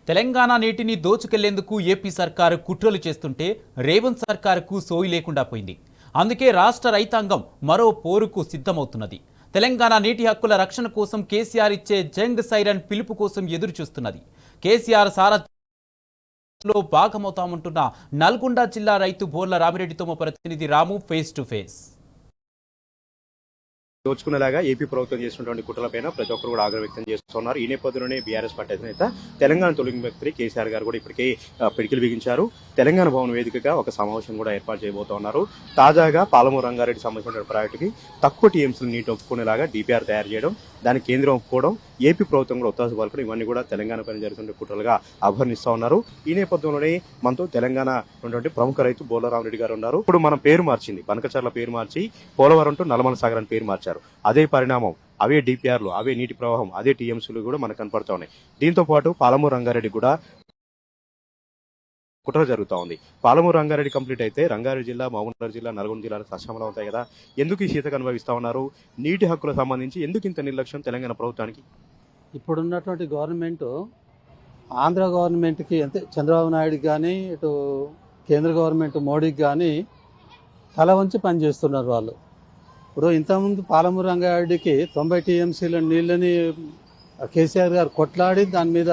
తెలంగాణ నీటిని దోచుకెళ్లేందుకు ఏపీ సర్కారు కుట్రలు చేస్తుంటే రేవంత్ సర్కారుకు సోయి లేకుండా పోయింది. అందుకే రాష్ట్ర రైతాంగం మరో పోరుకు సిద్ధమవుతున్నది. తెలంగాణ నీటి హక్కుల రక్షణ కోసం కేసీఆర్ ఇచ్చే జంగ్ సైరన్ పిలుపు కోసం ఎదురు చూస్తున్నది. కేసీఆర్ సారథ్యంలో భాగమవుతామంటున్న నల్గొండ జిల్లా రైతు బోర్ల రామిరెడ్డితో మా ప్రతినిధి రాము ఫేస్ టు ఫేస్. దోచుకునేలాగా ఏపీ ప్రభుత్వం చేసినటువంటి కుట్రలపైన ప్రతి ఒక్కరు కూడా ఆగ్రహం వ్యక్తం చేస్తున్నారు. ఈ నేపథ్యంలోనే బీఆర్ఎస్ పార్టీ అధినేత తెలంగాణ తొలి ముఖ్యమంత్రి కేసీఆర్ గారు కూడా ఇప్పటికే పిడికిలు బిగించారు. తెలంగాణ భవన్ వేదికగా ఒక సమావేశం కూడా ఏర్పాటు చేయబోతున్నారు. తాజాగా పాలమూరు రంగారెడ్డి సంబంధించిన ప్రాజెక్టుకి తక్కువ టీఎంసీలు నీటి ఒప్పుకునేలాగా డిపిఆర్ తయారు చేయడం, దానికి కేంద్రం ఒప్పుకోవడం, ఏపీ ప్రభుత్వం కూడా ఒత్తాసు పలకడం, ఇవన్నీ కూడా తెలంగాణ పైన జరుగుతున్న కుట్రలుగా అభివర్ణిస్తూ ఉన్నారు. ఈ నేపథ్యంలోనే మనతో తెలంగాణ ఉన్నటువంటి ప్రముఖ రైతు బోర్ల రామిరెడ్డి గారు ఉన్నారు. ఇప్పుడు మనం పేరు మార్చింది, బనకచర్ల పేరు మార్చి పోలవరం టు నల్లమల సాగర్ అని పేరు మార్చారు. అదే పరిణామం, అవే డిపిఆర్లు, అవే నీటి ప్రవాహం, అదే టీఎంసీలు కూడా మనకు కనపడుతూ ఉన్నాయి. దీంతో పాటు పాలమూరు రంగారెడ్డి కూడా కుట్ర జరుగుతూ ఉంది. పాలమూరు రంగారెడ్డి కంప్లీట్ అయితే రంగారెడ్డి జిల్లా, మహబూబ్నగర్ జిల్లా, నల్గొండ జిల్లాలు సక్షమం అవుతాయి కదా. ఎందుకు ఈ శీతకు అనుభవిస్తూ ఉన్నారు? నీటి హక్కులకు సంబంధించి ఎందుకు ఇంత నిర్లక్ష్యం తెలంగాణ ప్రభుత్వానికి? ఇప్పుడున్నటువంటి గవర్నమెంట్ ఆంధ్ర గవర్నమెంట్కి అంటే చంద్రబాబు నాయుడుకి కానీ ఇటు కేంద్ర గవర్నమెంట్ మోడీకి కానీ తల వంచి పనిచేస్తున్నారు వాళ్ళు. ఇప్పుడు ఇంతకుముందు పాలమూరు రంగారెడ్డికి 90 టీఎంసీల నీళ్ళని కేసీఆర్ గారు కొట్లాడి దాని మీద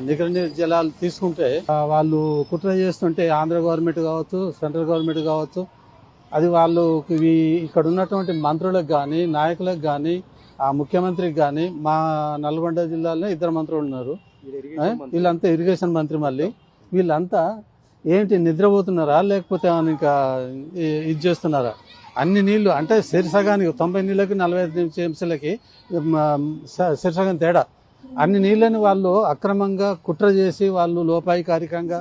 నిగర జలాలు తీసుకుంటే వాళ్ళు కుట్ర చేస్తుంటే ఆంధ్ర గవర్నమెంట్ కావచ్చు, సెంట్రల్ గవర్నమెంట్ కావచ్చు, అది వాళ్ళు ఇక్కడ ఉన్నటువంటి మంత్రులకు కానీ నాయకులకు కానీ ఆ ముఖ్యమంత్రికి కానీ, మా నల్గొండ జిల్లాలో 2 మంత్రులు ఉన్నారు, వీళ్ళంతా ఇరిగేషన్ మంత్రి, మళ్ళీ వీళ్ళంతా ఏంటి నిద్రపోతున్నారా లేకపోతే ఇంకా ఇది చేస్తున్నారా? అన్ని నీళ్లు అంటే సిరిసగానికి 90 నీళ్ళకి 45 టీఎంసీలకి సిరిసగం తేడా. అన్ని నీళ్ళని వాళ్ళు అక్రమంగా కుట్ర చేసి వాళ్ళు లోపాయికారికంగా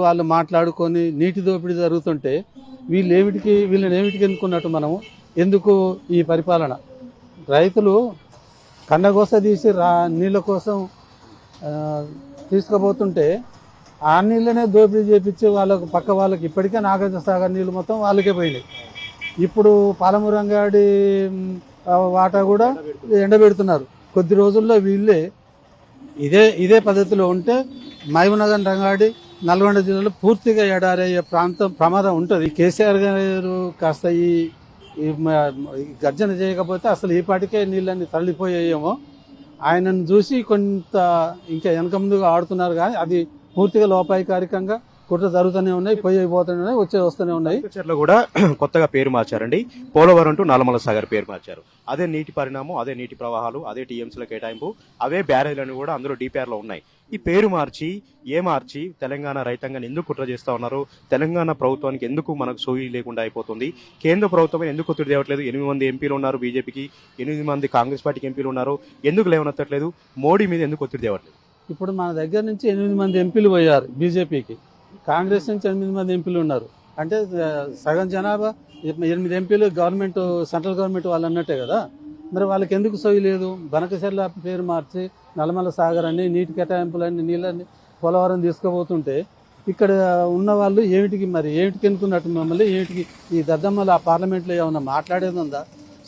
వాళ్ళు మాట్లాడుకొని నీటి దోపిడీ జరుగుతుంటే వీళ్ళని ఏమిటికి ఎన్నుకున్నట్టు మనము? ఎందుకు ఈ పరిపాలన? రైతులు కన్నగోస తీసి నీళ్ళ కోసం తీసుకుపోతుంటే ఆ నీళ్ళనే దోపిడీ చేపించి పక్క వాళ్ళకి ఇప్పటికే నాగార్జున సాగర్ నీళ్ళు మొత్తం వాళ్ళకే పోయినాయి. ఇప్పుడు పాలమూరు రంగారెడ్డి వాటా కూడా ఎండబెడుతున్నారు. కొద్ది రోజుల్లో వీళ్ళే ఇదే పద్ధతిలో ఉంటే మహబూబ్నగర్, రంగారెడ్డి, నల్గొండ జిల్లాలో పూర్తిగా ఎడారయ్యే ప్రమాదం ఉంటుంది. కేసీఆర్ గారు కాస్త ఈ గర్జన చేయకపోతే అసలు ఈ పాటికే నీళ్ళని తరలిపోయేయేమో. ఆయనను చూసి కొంత ఇంకా వెనక ముందుగా ఆడుతున్నారు, కానీ అది పూర్తిగా లోపాయికారికంగా కుట్ర జరుగుతూనే ఉన్నాయి, పోతూనే ఉన్నాయి, వస్తూనే ఉన్నాయి. చర్ల కూడా కొత్తగా పేరు మార్చారండి. పోలవరం టు నల్లమల సాగర్ పేరు మార్చారు. అదే నీటి పరిణామం, అదే నీటి ప్రవాహాలు, అదే టీఎంసీల కేటాయింపు, అవే బ్యారేజ్లను కూడా అందులో డిపిఆర్ లో ఉన్నాయి. ఈ పేరు మార్చి తెలంగాణ రైతాంగాన్ని ఎందుకు కుట్ర చేస్తా ఉన్నారు? తెలంగాణ ప్రభుత్వానికి ఎందుకు మనకు సోయి లేకుండా అయిపోతుంది? కేంద్ర ప్రభుత్వం ఎందుకు ఒత్తిడి తేవట్లేదు? 8 మంది ఎంపీలు ఉన్నారు బీజేపీకి, 8 మంది కాంగ్రెస్ పార్టీకి ఎంపీలు ఉన్నారు, ఎందుకు లేవనెత్తట్లేదు? మోడీ మీద ఎందుకు ఒత్తిడి తేవట్లేదు? ఇప్పుడు మన దగ్గర నుంచి 8 మంది ఎంపీలు పోయారు బీజేపీకి, కాంగ్రెస్ నుంచి 8 మంది ఎంపీలు ఉన్నారు. అంటే సగం జనాభా 8 ఎంపీలు గవర్నమెంట్, సెంట్రల్ గవర్నమెంట్ వాళ్ళు అన్నట్టే కదా. మరి వాళ్ళకి ఎందుకు సోయి లేదు? బనకచెర్ల పేరు మార్చి నల్లమల సాగర్ అని నీటి కేటాయింపులన్నీ నీళ్ళని పోలవరం తీసుకుపోతుంటే ఇక్కడ ఉన్న వాళ్ళు ఏమిటికి ఎన్నుకున్నట్టు మమ్మల్ని? ఏమిటికి ఈ దద్దమ్మలు ఆ పార్లమెంట్లో ఏమన్నా మాట్లాడేది ఉందా,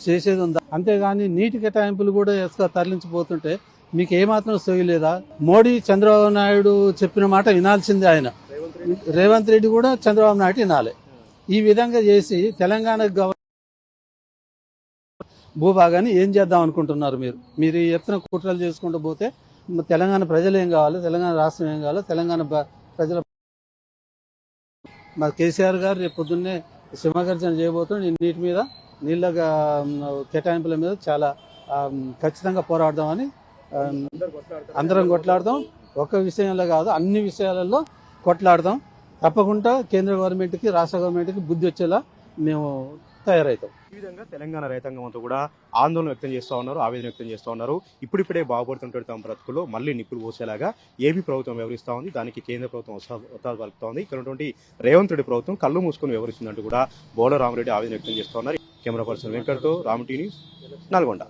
చేసేది ఉందా? అంతేగాని నీటి కేటాయింపులు కూడా తరలించిపోతుంటే మీకు ఏమాత్రం సోయి లేదా? మోడీ, చంద్రబాబు నాయుడు చెప్పిన మాట వినాల్సిందే. ఆయన రేవంత్ రెడ్డి కూడా చంద్రబాబు నాయుడు వినాలి. ఈ విధంగా చేసి తెలంగాణ భూభాగాన్ని ఏం చేద్దాం అనుకుంటున్నారు మీరు? ఈ ఎత్తున కుట్రలు చేసుకుంటూ పోతే తెలంగాణ ప్రజలు ఏం కావాలి, తెలంగాణ రాష్ట్రం ఏం కావాలి, తెలంగాణ ప్రజల మా కేసీఆర్ గారు రేపు పొద్దున్నే సింహగర్జన చేయబోతున్నారు. నీటి మీద, నీళ్ళ కేటాయింపుల మీద చాలా ఖచ్చితంగా పోరాడదామని అందరం కొట్లాడదాం. ఒక్క విషయంలో కాదు, అన్ని విషయాలలో కొట్లాడదాం. తప్పకుండా కేంద్ర గవర్నమెంట్కి, రాష్ట్ర గవర్నమెంట్కి బుద్ధి వచ్చేలా మేము తయారవుతాం. ఈ విధంగా తెలంగాణ రైతాంగం అంతా కూడా ఆందోళన వ్యక్తం చేస్తూ ఉన్నారు, ఆవేదన వ్యక్తం చేస్తూ ఉన్నారు. ఇప్పుడిప్పుడే బాగుపడుతుంటే తమ బ్రతుకుల్లో మళ్ళీ నిప్పులు పోసేలాగా ఏపీ ప్రభుత్వం వ్యవహరిస్తూ ఉంది, దానికి కేంద్ర ప్రభుత్వం ఒత్తాలు పలుకుతోంది. ఇక్కడ ఉన్నటువంటి రేవంత్ రెడ్డి ప్రభుత్వం కళ్ళు మూసుకొని వ్యవహరిస్తుందంటూ కూడా బోర్ల రామిరెడ్డి ఆవేదన వ్యక్తం చేస్తూ ఉన్నారు. కెమెరా పర్సన్ వెంకట్తో రామ్ టీవీ, నల్గొండ.